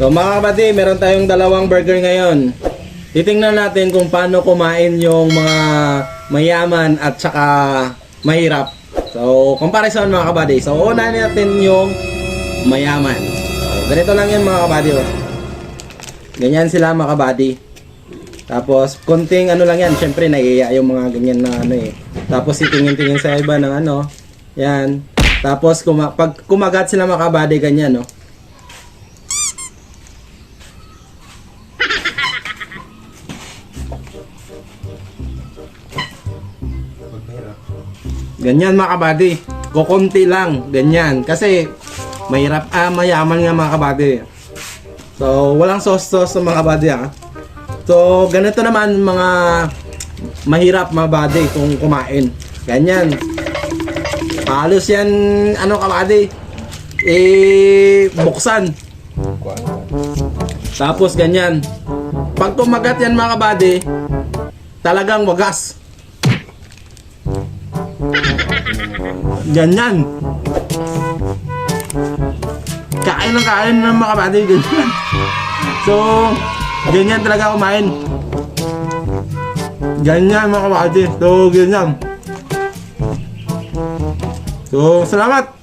So mga kabady, meron tayong dalawang burger ngayon. Titingnan natin kung paano kumain yung mga mayaman at saka mahirap. So comparison mga kabady. So unahin natin yung mayaman. So, ganito lang yan mga kabady. Oh. Ganyan sila mga kabady. Tapos konting ano lang yan. Syempre naiiya yung mga ganyan na ano eh. Tapos itingin-tingin sa iba ng ano. Yan. Tapos pag kumagat sila mga kabady, ganyan no. Ganyan mga kabady. Kukunti lang. Ganyan. Kasi mahirap, mayaman nga mga kabady. So, walang sauce-sauce sa mga kabady So, ganito naman mga mahirap mga kabady kung kumain. Ganyan. Halos yan, ano kabady, buksan. Tapos ganyan. Pag kumagat yan mga kabady, talagang wagas. Ganyan. Kain ng mga kabady. Ganyan. So, ganyan talaga kumain. Ganyan mga kabady. So, ganyan. So, salamat!